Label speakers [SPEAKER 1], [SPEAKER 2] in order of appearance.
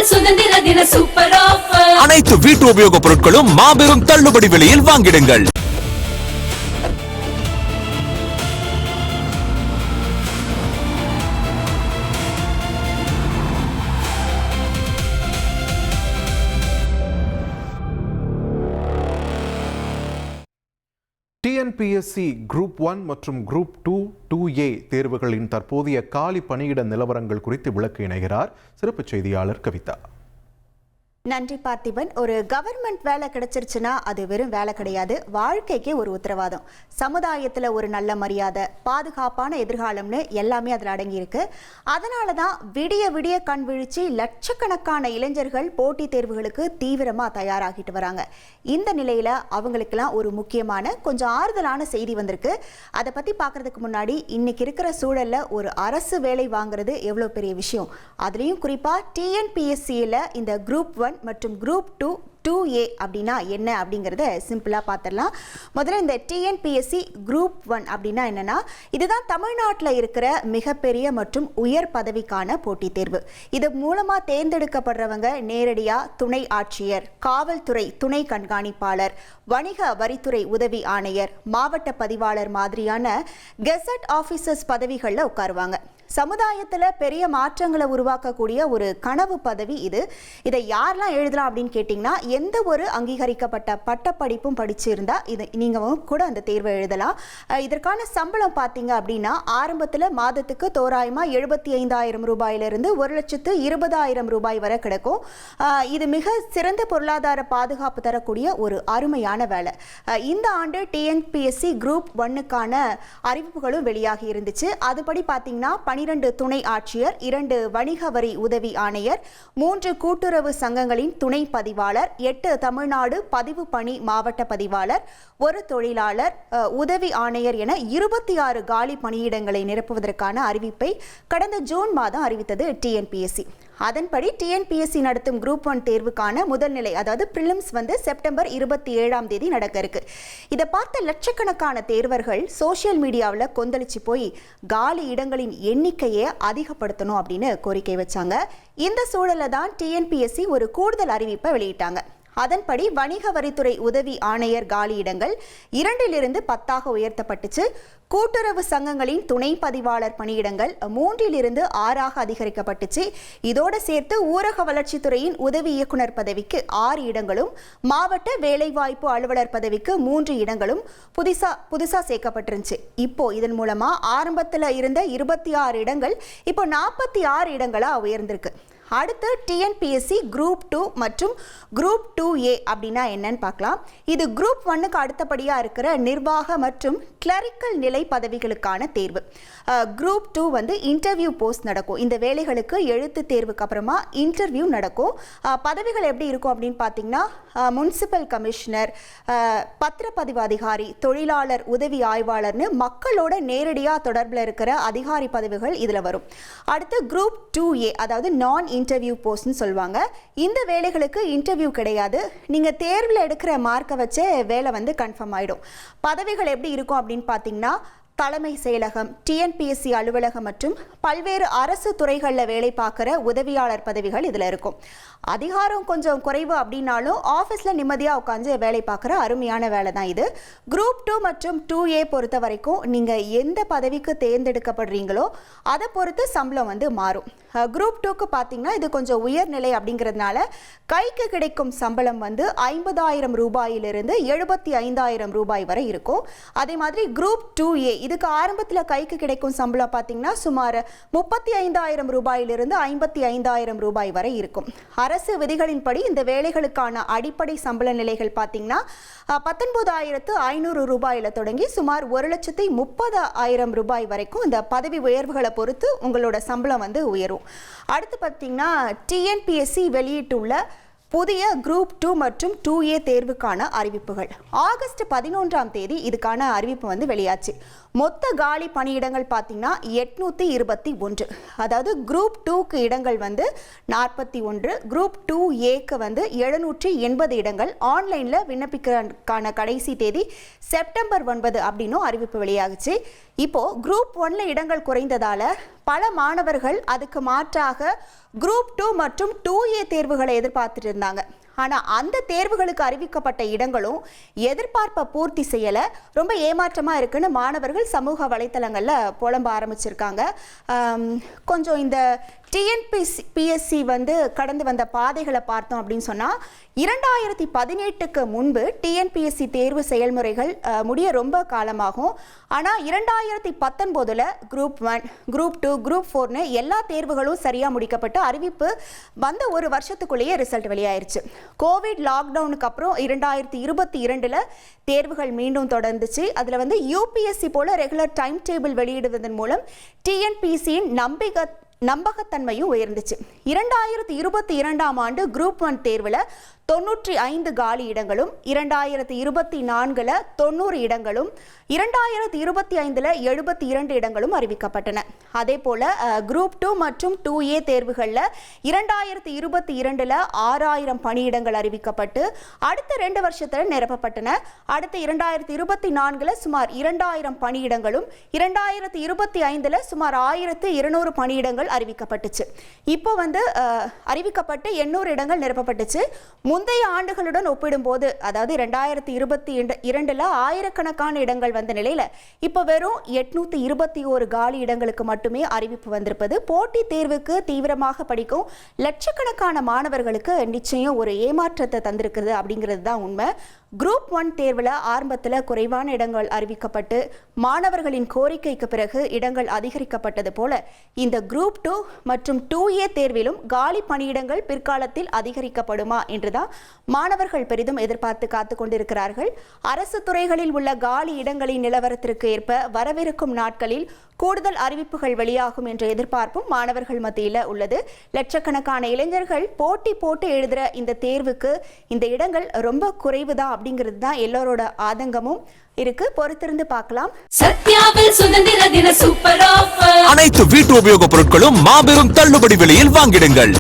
[SPEAKER 1] சுதந்திர தின super offer.
[SPEAKER 2] அனைத்து வீட்டு உபயோகப் பொருட்களும் மாபெரும் தள்ளுபடி விலையில் வாங்கிடுங்கள்.
[SPEAKER 3] டிஎன்பிஎஸ்சி குரூப் 1 மற்றும் குரூப் 2 2A தேர்வுகளின் தற்போதைய காலி பணியிட நிலவரங்கள் குறித்து விளக்க இணைகிறார் சிறப்பு செய்தியாளர் கவிதா.
[SPEAKER 4] நன்றி பார்த்திபன். ஒரு கவர்மெண்ட் வேலை கிடைச்சிருச்சுன்னா அது வெறும் வேலை கிடையாது, வாழ்க்கைக்கே ஒரு உத்தரவாதம். சமுதாயத்தில் ஒரு நல்ல மரியாதை, பாதுகாப்பான எதிர்காலம்னு எல்லாமே அதில் அடங்கியிருக்கு. அதனால தான் விடிய விடிய கண் விழிச்சு லட்சக்கணக்கான இளைஞர்கள் போட்டித் தேர்வுகளுக்கு தீவிரமாக தயாராகிட்டு வராங்க. இந்த நிலையில் அவங்களுக்கெல்லாம் ஒரு முக்கியமான கொஞ்சம் ஆறுதலான செய்தி வந்திருக்கு. அதை பற்றி பார்க்குறதுக்கு முன்னாடி இன்னைக்கு இருக்கிற சூழலில் ஒரு அரசு வேலை வாங்குறது எவ்வளோ பெரிய விஷயம், அதுலேயும் குறிப்பாக டிஎன்பிஎஸ்சியில் இந்த குரூப் 1 மற்றும் குரூப் 2A அப்படின்னா என்ன அப்படிங்கிறத சிம்பிளாக பார்த்துடலாம். முதல்ல இந்த டிஎன்பிஎஸ்சி குரூப் 1 அப்படின்னா என்னன்னா, இதுதான் தமிழ்நாட்டில் இருக்கிற மிகப்பெரிய மற்றும் உயர் பதவிக்கான போட்டித் தேர்வு. இது மூலமாக தேர்ந்தெடுக்கப்படுறவங்க நேரடியாக துணை ஆட்சியர், காவல்துறை துணை கண்காணிப்பாளர், வணிக வரித்துறை உதவி ஆணையர், மாவட்ட பதிவாளர் மாதிரியான கெசட் ஆஃபீஸர்ஸ் பதவிகளில் உட்காருவாங்க. சமுதாயத்தில் பெரிய மாற்றங்களை உருவாக்கக்கூடிய ஒரு கனவு பதவி இது. இதை யாரெல்லாம் எழுதலாம் அப்படின்னு கேட்டிங்கன்னா, எந்த ஒரு அங்கீகரிக்கப்பட்ட பட்டப்படிப்பும் படிச்சிருந்தா இது நீங்கள் கூட அந்த தேர்வை எழுதலாம். இதற்கான சம்பளம் பார்த்தீங்க அப்படின்னா ஆரம்பத்தில் மாதத்துக்கு தோராயமாக 75,000 ரூபாயிலிருந்து 1,20,000 ரூபாய் வரை கிடைக்கும். இது மிக சிறந்த பொருளாதார பாதுகாப்பு தரக்கூடிய ஒரு அருமையான வேலை. இந்த ஆண்டு டிஎன்பிஎஸ்சி குரூப் 1க்கான அறிவிப்புகளும் வெளியாகி இருந்துச்சு. அதுபடி பார்த்தீங்கன்னா 12 துணை ஆட்சியர், 2 வணிக வரி உதவி ஆணையர், 3 கூட்டுறவு சங்கங்களின் துணை பதிவாளர், 8 தமிழ்நாடு பதிவு பணி மாவட்ட பதிவாளர், 1 தொழிலாளர் உதவி ஆணையர் என 26 காலி பணியிடங்களை நிரப்புவதற்கான அறிவிப்பை கடந்த ஜூன் மாதம் அறிவித்தது டிஎன்பிஎஸ்சி. அதன்படி டிஎன்பிஎஸ்சி நடத்தும் குரூப் 1 தேர்வுக்கான முதல் நிலை, அதாவது பிரிலிம்ஸ் செப்டம்பர் 27ஆம் தேதி நடக்க இருக்கு. இதை பார்த்த லட்சக்கணக்கான தேர்வர்கள் சோசியல் மீடியாவில் கொந்தளிச்சு போய் காலி இடங்களின் எண்ணிக்கையை அதிகப்படுத்தணும் அப்படின்னு கோரிக்கை வச்சாங்க. இந்த சூழலில் தான் டிஎன்பிஎஸ்சி ஒரு கூடுதல் அறிவிப்பை வெளியிட்டாங்க. அதன்படி வணிக வரித்துறை உதவி ஆணையர் காலி இடங்கள் 2லிருந்து 10ஆக உயர்த்தப்பட்டுச்சு. கூட்டுறவு சங்கங்களின் துணை பதிவாளர் பணியிடங்கள் 3லிருந்து 6ஆக அதிகரிக்கப்பட்டுச்சு. இதோடு சேர்த்து ஊரக வளர்ச்சித்துறையின் உதவி இயக்குனர் பதவிக்கு 6 இடங்களும், மாவட்ட வேலைவாய்ப்பு அலுவலர் பதவிக்கு 3 இடங்களும் புதுசா சேர்க்கப்பட்டிருந்துச்சு. இப்போ இதன் மூலமா ஆரம்பத்தில் இருந்த 26 இடங்கள் இப்போ 46 இடங்களா உயர்ந்திருக்கு. அடுத்து டிஎன்பிஎஸ்சி குரூப் 2 மற்றும் குரூப் 2A அப்படின்னா என்னன்னு பார்க்கலாம். இது குரூப் 1க்கு அடுத்தபடியாக இருக்கிற நிர்வாக மற்றும் கிளரிக்கல் நிலை பதவிகளுக்கான தேர்வு. குரூப் 2 இன்டர்வியூ போஸ்ட் நடக்கும். இந்த வேலைகளுக்கு எழுத்து தேர்வுக்கு அப்புறமா இன்டர்வியூ நடக்கும். பதவிகள் எப்படி இருக்கும் அப்படின்னு பார்த்தீங்கன்னா, முனிசிபல் கமிஷனர், பத்திரப்பதிவு அதிகாரி, தொழிலாளர் உதவி ஆய்வாளர்னு மக்களோட நேரடியாக தொடர்பில் இருக்கிற அதிகாரி பதவிகள் இதில் வரும். அடுத்து குரூப் 2A, அதாவது நான் இன்டர்வியூ போஸ்ட்னு சொல்லுவாங்க. இந்த வேலைகளுக்கு இன்டர்வியூ கிடையாது. நீங்கள் தேர்வில் எடுக்கிற மார்க்கை வச்சே வேலை கன்ஃபார்ம் ஆகிடும். பதவிகள் எப்படி இருக்கும் அப்படின்னு பார்த்தீங்கன்னா, தலைமை செயலகம், டிஎன்பிஎஸ்சி அலுவலகம் மற்றும் பல்வேறு அரசு துறைகளில் வேலை பார்க்குற உதவியாளர் பதவிகள் இதில் இருக்கும். அதிகாரம் கொஞ்சம் குறைவு அப்படின்னாலும் ஆஃபீஸில் நிம்மதியாக உட்காந்து வேலை பார்க்குற அருமையான வேலை தான் இது. குரூப் 2 மற்றும் 2A பொறுத்த வரைக்கும் நீங்கள் எந்த பதவிக்கு தேர்ந்தெடுக்கப்படுறீங்களோ அதை பொறுத்து சம்பளம் மாறும். குரூப் 2க்கு பார்த்தீங்கன்னா இது கொஞ்சம் உயர்நிலை அப்படிங்கிறதுனால கைக்கு கிடைக்கும் சம்பளம் 50,000 ரூபாயிலிருந்து 75,000 ரூபாய் வரை இருக்கும். அதே மாதிரி குரூப் 2A, இதுக்கு ஆரம்பத்தில் கைக்கு கிடைக்கும் சம்பளம் பார்த்தீங்கன்னா சுமார் 35,000 ரூபாயிலிருந்து 55,000 ரூபாய் வரை இருக்கும். அரசு விதிகளின்படி இந்த வேலைகளுக்கான அடிப்படை சம்பள நிலைகள் பார்த்தீங்கன்னா 19,500 ரூபாயில் தொடங்கி சுமார் 1,30,000 ரூபாய் வரைக்கும் இந்த பதவி உயர்வுகளை பொறுத்து உங்களோட சம்பளம் உயரும். அடுத்து பார்த்தீங்கன்னா டிஎன்பிஎஸ்சி வெளியிட்டுள்ள புதிய குரூப் 2 மற்றும் 2A தேர்வுக்கான அறிவிப்புகள். ஆகஸ்ட் 11ஆம் தேதி இதுக்கான அறிவிப்பு வெளியாச்சு. மொத்த காலி பணியிடங்கள் பார்த்தீங்கன்னா 821. அதாவது குரூப் 2க்கு இடங்கள் 41, குரூப் 2Aக்கு 780 இடங்கள். ஆன்லைனில் விண்ணப்பிக்கிறதுக்கான கடைசி தேதி செப்டம்பர் 9 அப்படின்னும் அறிவிப்பு வெளியாகுச்சு. இப்போ குரூப் 1ல இடங்கள் குறைந்ததால பல மாணவர்கள் அதுக்கு மாற்றாக குரூப் 2 மற்றும் 2A தேர்வுகளை எதிர்பார்த்துட்டு இருந்தாங்க. ஆனால் அந்த தேர்வுகளுக்கு அறிவிக்கப்பட்ட இடங்களும் எதிர்பார்ப்பை பூர்த்தி செய்யலை, ரொம்ப ஏமாற்றமாக இருக்குன்னு மாணவர்கள் சமூக வலைத்தளங்களில் புலம்ப ஆரம்பிச்சிருக்காங்க. கொஞ்சம் இந்த டிஎன்பிஎஸ்சி கடந்து வந்த பாதைகளை பார்த்தோம் அப்படின்னு சொன்னால் 2018க்கு முன்பு டிஎன்பிஎஸ்சி தேர்வு செயல்முறைகள் முடிய ரொம்ப காலமாகும். ஆனால் 2019 குரூப் 1, குரூப் 2, குரூப் 4னு எல்லா தேர்வுகளும் சரியாக முடிக்கப்பட்டு அறிவிப்பு வந்த ஒரு வருஷத்துக்குள்ளேயே ரிசல்ட் வெளியாயிருச்சு. கோவிட் லாக்டவுனுக்கு அப்புறம் 2022 தேர்வுகள் மீண்டும் தொடர்ந்துச்சு. அதில் யூபிஎஸ்சி போல ரெகுலர் டைம் டேபிள் வெளியிடுவதன் மூலம் டிஎன்பிஎஸ்சியின் நம்பகத்தன்மையும் உயர்ந்துச்சு. 2022ஆம் ஆண்டு குரூப் 1 தேர்வில் 95 காலி இடங்களும், 2024 90 இடங்களும், 2025 72 இடங்களும் அறிவிக்கப்பட்டன. அதே போல குரூப் 2 மற்றும் 2A தேர்வுகளில் 2022 6000 பணியிடங்கள் அறிவிக்கப்பட்டு அடுத்த 2 வருஷத்தில் நிரப்பப்பட்டன. அடுத்த 2024 சுமார் 2000 பணியிடங்களும், 2025 சுமார் 1200 பணியிடங்கள் அறிவிக்கப்பட்டுச்சு. இப்போ அறிவிக்கப்பட்டு 800 இடங்கள் நிரப்பப்பட்டுச்சு. முந்தைய ஆண்டுகளுடன் ஒப்பிடும்போது, அதாவது 2022 ஆயிரக்கணக்கான இடங்கள் வந்த நிலையில இப்போ வெறும் 821 காலி இடங்களுக்கு மட்டுமே அறிவிப்பு வந்திருப்பது போட்டி தேர்வுக்கு தீவிரமாக படிக்கும் லட்சக்கணக்கான மாணவர்களுக்கு நிச்சயம் ஒரு ஏமாற்றத்தை தந்திருக்கிறது அப்படிங்கிறது தான் உண்மை. குரூப் 1 தேர்வில் ஆரம்பத்தில் குறைவான இடங்கள் அறிவிக்கப்பட்டு மாணவர்களின் கோரிக்கைக்கு பிறகு இடங்கள் அதிகரிக்கப்பட்டது போல இந்த குரூப் 2 மற்றும் 2A தேர்விலும் காலி பணியிடங்கள் பிற்காலத்தில் அதிகரிக்கப்படுமா என்றுதான் மாணவர்கள் பெரிதும் எதிர்பார்த்து காத்து கொண்டிருக்கிறார்கள். அரசு துறைகளில் உள்ள காலி இடங்களின் நிலவரத்திற்கு ஏற்ப வரவிருக்கும் நாட்களில் கூடுதல் அறிவிப்புகள் வெளியாகும் என்ற எதிர்பார்ப்பும் மாணவர்கள் மத்தியில் உள்ளது. லட்சக்கணக்கான இளைஞர்கள் போட்டி போட்டு எழுதுகிற இந்த தேர்வுக்கு இந்த இடங்கள் ரொம்ப குறைவுதான் அப்படிங்கிறது தான் எல்லோரோட ஆதங்கமும் இருக்கு. பொறுத்திருந்து பார்க்கலாம்.
[SPEAKER 1] சத்யாவில் சுதந்திர தின சூப்பர் ஆஃபர்.
[SPEAKER 2] அனைத்து வீட்டு உபயோகப் பொருட்களும் மாபெரும் தள்ளுபடி விலையில் வாங்கிடுங்கள்.